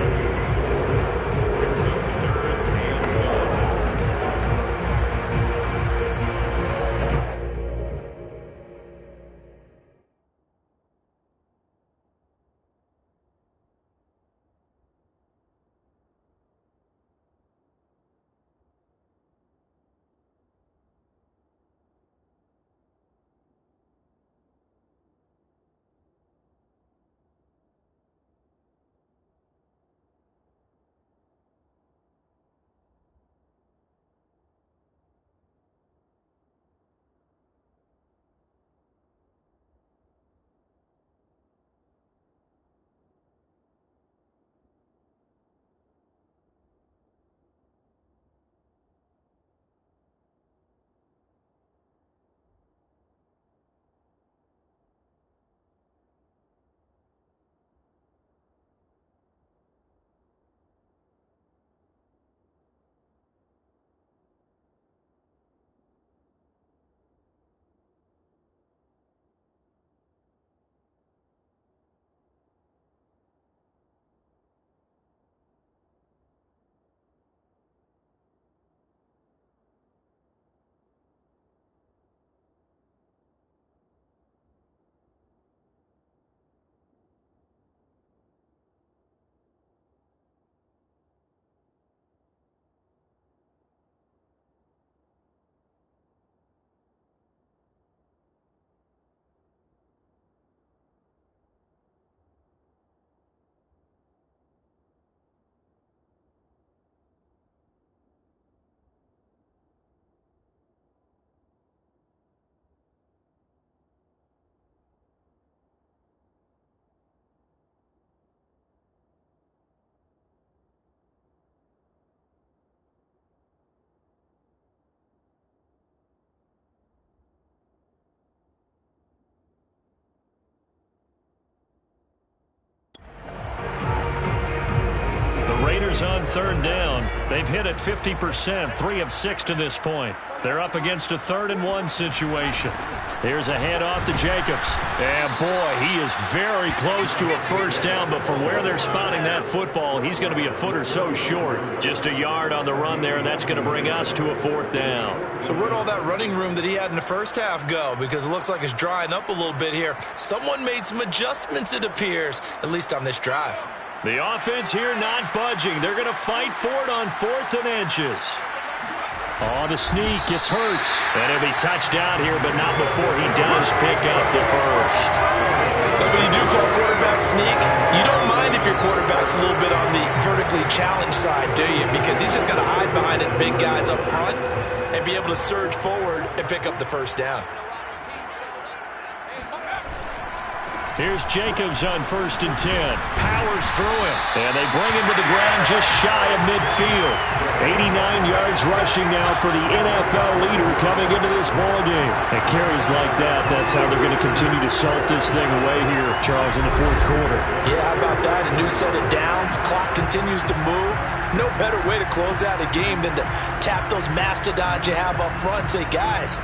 Raiders on third down. They've hit it 50%, 3 of 6 to this point. They're up against a 3rd-and-1 situation. Here's a handoff to Jacobs. And boy, he is very close to a first down, but from where they're spotting that football, he's going to be a foot or so short. Just a yard on the run there, and that's going to bring us to a 4th down. So where'd all that running room that he had in the first half go? Because it looks like it's drying up a little bit here. Someone made some adjustments, it appears, at least on this drive. The offense here not budging. They're going to fight for it on 4th and inches. Oh, the sneak. It's Hurts. And it'll be touchdown here, but not before he does pick up the first. But when you do call quarterback sneak, you don't mind if your quarterback's a little bit on the vertically challenged side, do you? Because he's just going to hide behind his big guys up front and be able to surge forward and pick up the first down. Here's Jacobs on 1st and 10. Powers through him. And they bring him to the ground just shy of midfield. 89 yards rushing now for the NFL leader coming into this ballgame. And carries like that, that's how they're going to continue to salt this thing away here, Charles, in the 4th quarter. Yeah, how about that? A new set of downs. Clock continues to move. No better way to close out a game than to tap those mastodons you have up front and say, guys,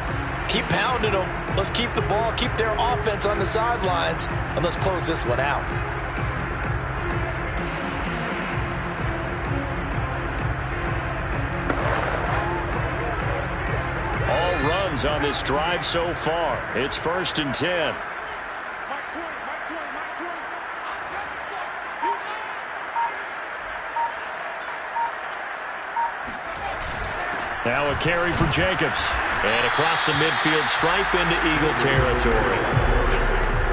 keep pounding them. Let's keep the ball, keep their offense on the sidelines, and let's close this one out. All downs on this drive so far. It's 1st and 10. Now a carry for Jacobs. And across the midfield stripe into Eagle territory.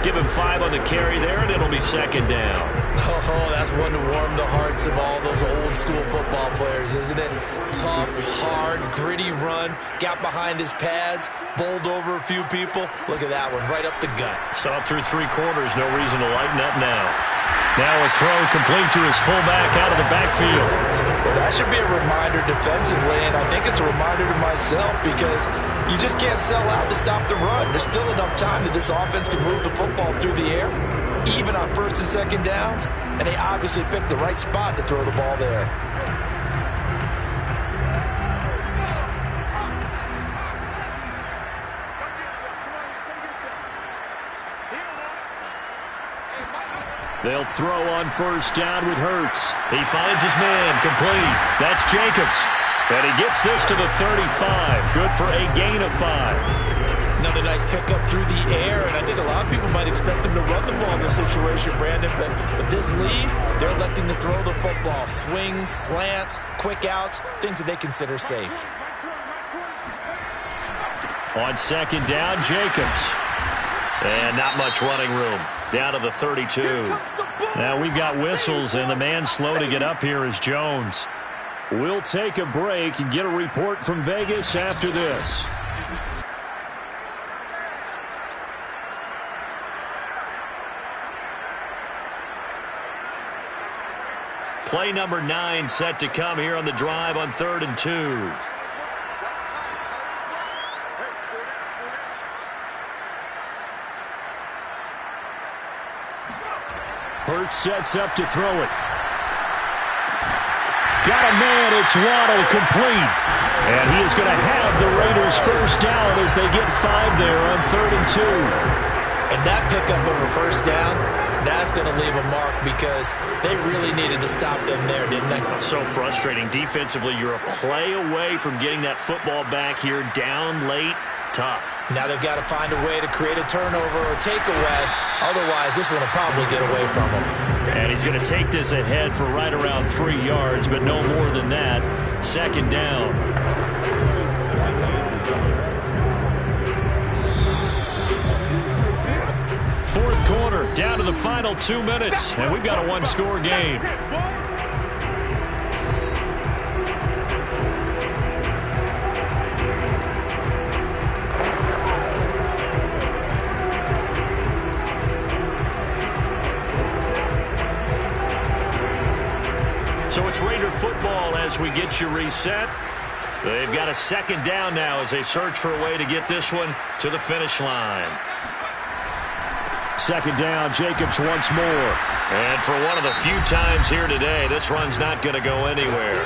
Give him 5 on the carry there, and it'll be 2nd down. Oh, that's one to warm the hearts of all those old school football players, isn't it? Tough, hard, gritty run. Got behind his pads, bowled over a few people. Look at that one, right up the gut. Saw through 3 quarters, no reason to lighten up now. Now a throw complete to his fullback out of the backfield. Well, that should be a reminder defensively, and I think it's a reminder to myself because you just can't sell out to stop the run. There's still enough time that this offense can move the football through the air, even on 1st and 2nd downs, and they obviously picked the right spot to throw the ball there. They'll throw on 1st down with Hurts. He finds his man complete. That's Jacobs. And he gets this to the 35. Good for a gain of 5. Another nice pickup through the air, and I think a lot of people might expect them to run the ball in this situation, Brandon, but with this lead, they're electing to throw the football. Swings, slants, quick outs, things that they consider safe. On 2nd down, Jacobs. And not much running room. Down to the 32. Now we've got whistles, and the man slow to get up here is Jones. We'll take a break and get a report from Vegas after this. Play number 9 set to come here on the drive on 3rd and 2. Hurts sets up to throw it. Got a man. It's Waddle complete. And he is going to have the Raiders 1st down as they get 5 there on 3rd and 2. And that pickup of a 1st down, that's going to leave a mark because they really needed to stop them there, didn't they? So frustrating. Defensively, you're a play away from getting that football back here down late. Tough. Now they've got to find a way to create a turnover or takeaway. Otherwise, this one will probably get away from him. And he's going to take this ahead for right around 3 yards, but no more than that. 2nd down. Fourth quarter, down to the final 2 minutes, and we've got a 1-score game. So it's Raider football as we get you reset. They've got a 2nd down now as they search for a way to get this one to the finish line. 2nd down, Jacobs once more. And for one of the few times here today, this run's not going to go anywhere.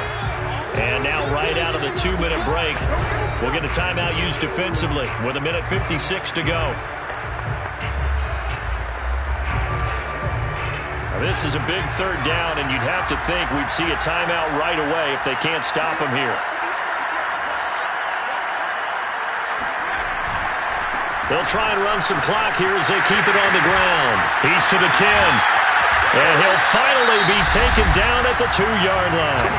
And now right out of the 2-minute break, we'll get a timeout used defensively with 1:56 to go. This is a big 3rd down, and you'd have to think we'd see a timeout right away if they can't stop him here. They'll try and run some clock here as they keep it on the ground. He's to the 10. And he'll finally be taken down at the 2-yard line.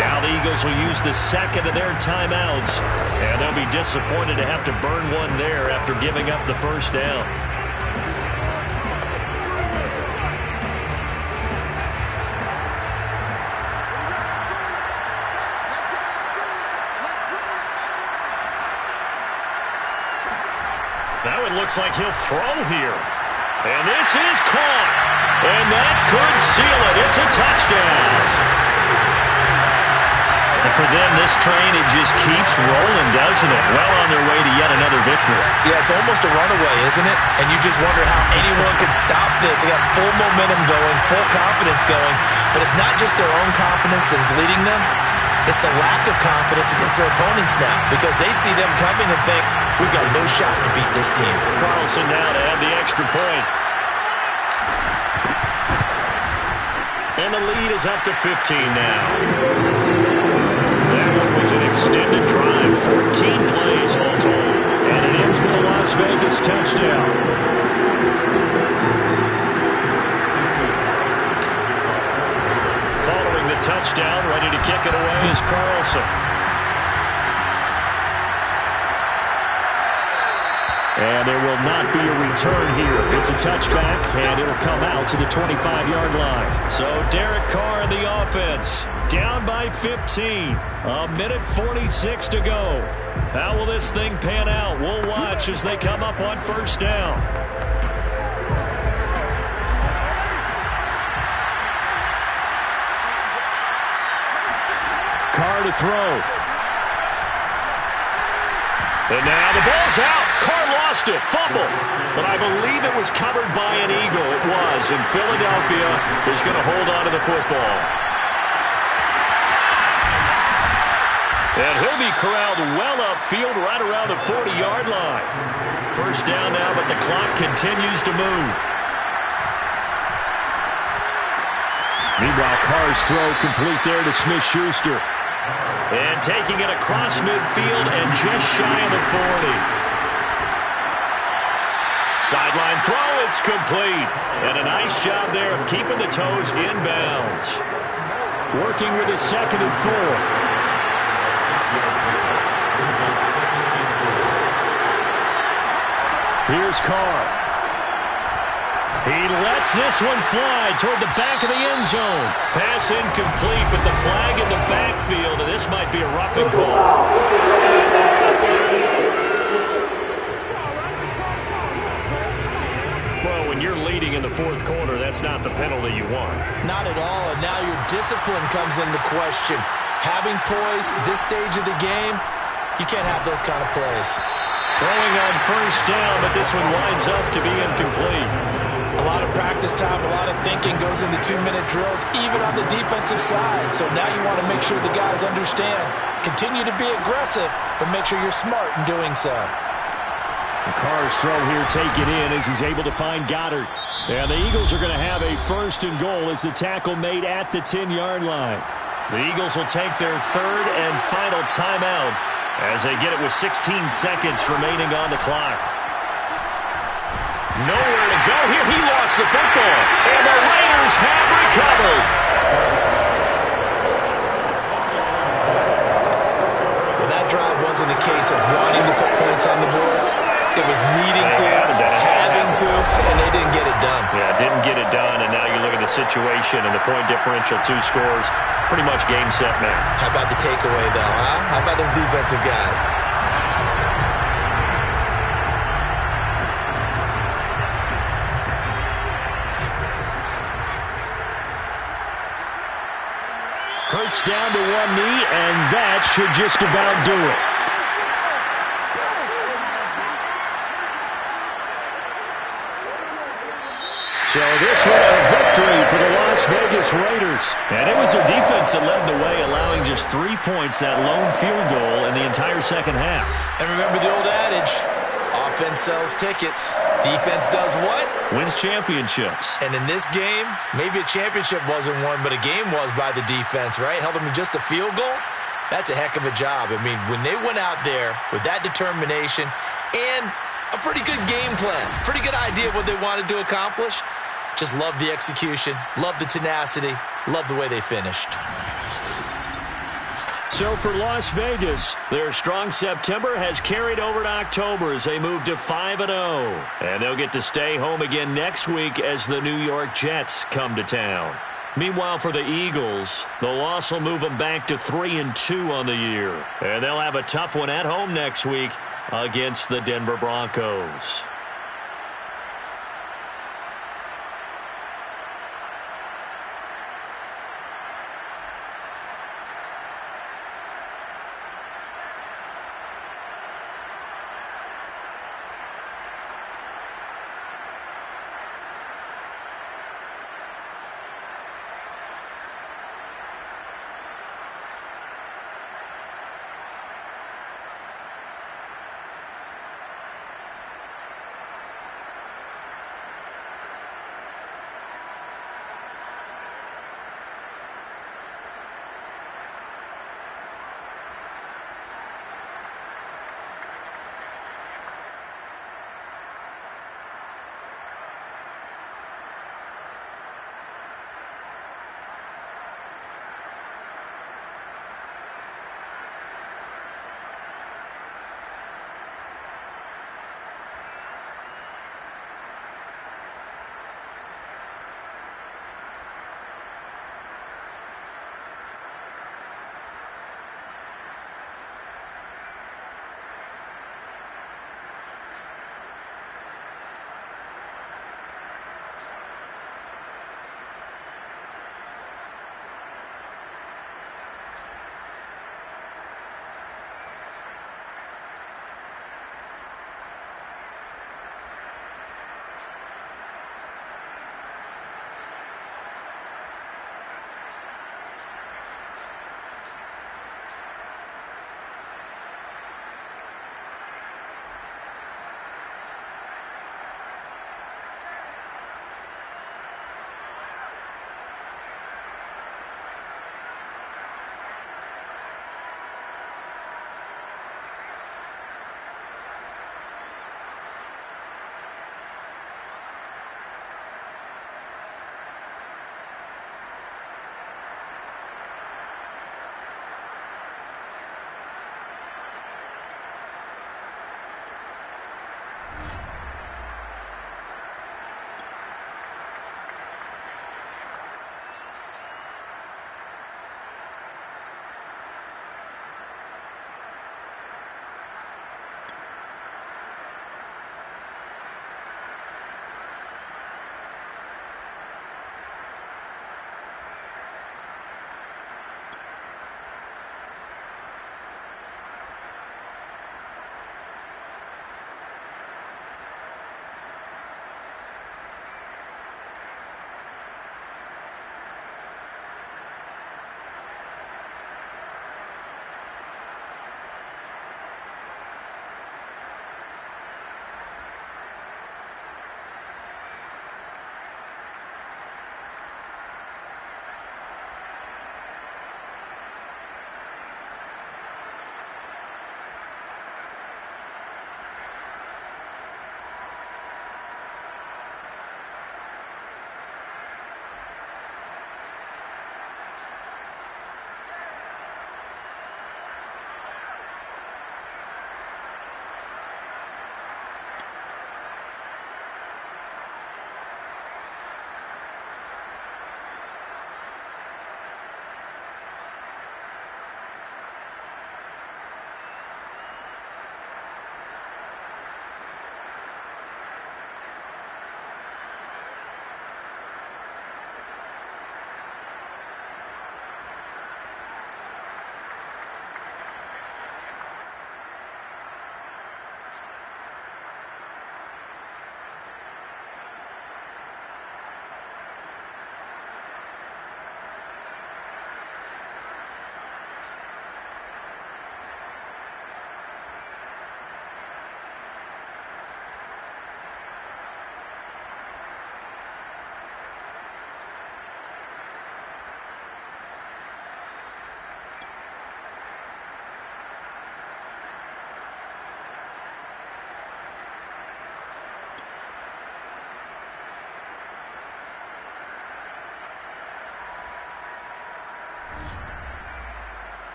Now the Eagles will use the 2nd of their timeouts, and they'll be disappointed to have to burn one there after giving up the 1st down. Now it looks like he'll throw here. And this is caught. And that could seal it. It's a touchdown. And for them, this train, it just keeps rolling, doesn't it? Well on their way to yet another victory. Yeah, it's almost a runaway, isn't it? And you just wonder how anyone could stop this. They got full momentum going, full confidence going. But it's not just their own confidence that's leading them. It's the lack of confidence against their opponents now because they see them coming and think, we've got no shot to beat this team. Carlson now to add the extra point. And the lead is up to 15 now. That one was an extended drive, 14 plays all told. whistle. And there will not be a return here. It's a touchback, and it'll come out to the 25-yard line. So Derek Carr in the offense, down by 15. A minute 46 to go. How will this thing pan out? We'll watch as they come up on first down. Carr to throw. And now the ball's out. Carr lost it. Fumble. But I believe it was covered by an Eagle. It was. And Philadelphia is going to hold on to the football. And he'll be corralled well upfield right around the 40-yard line. First down now, but the clock continues to move. Meanwhile, Carr's throw complete there to Smith-Schuster. And taking it across midfield and just shy of the 40. Sideline throw, it's complete. And a nice job there of keeping the toes inbounds. Working with a 2nd and 4. Here's Carr. He lets this one fly toward the back of the end zone. Pass incomplete, but the flag in the backfield, and this might be a roughing call. Well, when you're leading in the 4th quarter, that's not the penalty you want. Not at all, and now your discipline comes into question. Having poise this stage of the game, you can't have those kind of plays. Throwing on first down, but this one winds up to be incomplete. A lot of practice time, a lot of thinking goes into 2-minute drills, even on the defensive side. So now you want to make sure the guys understand. Continue to be aggressive, but make sure you're smart in doing so. The Carr's throw here taken in as he's able to find Goddard. And the Eagles are going to have a 1st and goal as the tackle made at the 10-yard line. The Eagles will take their 3rd and final timeout as they get it with 16 seconds remaining on the clock. Nowhere to go here. He lost the football. And the Raiders have recovered. Well, that drive wasn't a case of wanting to put points on the board. It was needing to, having to, and they didn't get it done. Yeah, didn't get it done, and now you look at the situation and the point differential, 2 scores, pretty much game, set, match. How about the takeaway, though, huh? How about those defensive guys? Hurts down to one knee, and that should just about do it. So this one a victory for the Las Vegas Raiders. And it was their defense that led the way, allowing just 3 points, that lone field goal in the entire second half. And remember the old adage, offense sells tickets. Defense does what? Wins championships. And in this game, maybe a championship wasn't won, but a game was by the defense, right? Held them to just a field goal. That's a heck of a job. I mean, when they went out there with that determination and a pretty good game plan, pretty good idea of what they wanted to accomplish, just love the execution, love the tenacity, love the way they finished. So for Las Vegas, their strong September has carried over to October as they move to 5-0. And they'll get to stay home again next week as the New York Jets come to town. Meanwhile, for the Eagles, the loss will move them back to 3-2 on the year. And they'll have a tough one at home next week against the Denver Broncos.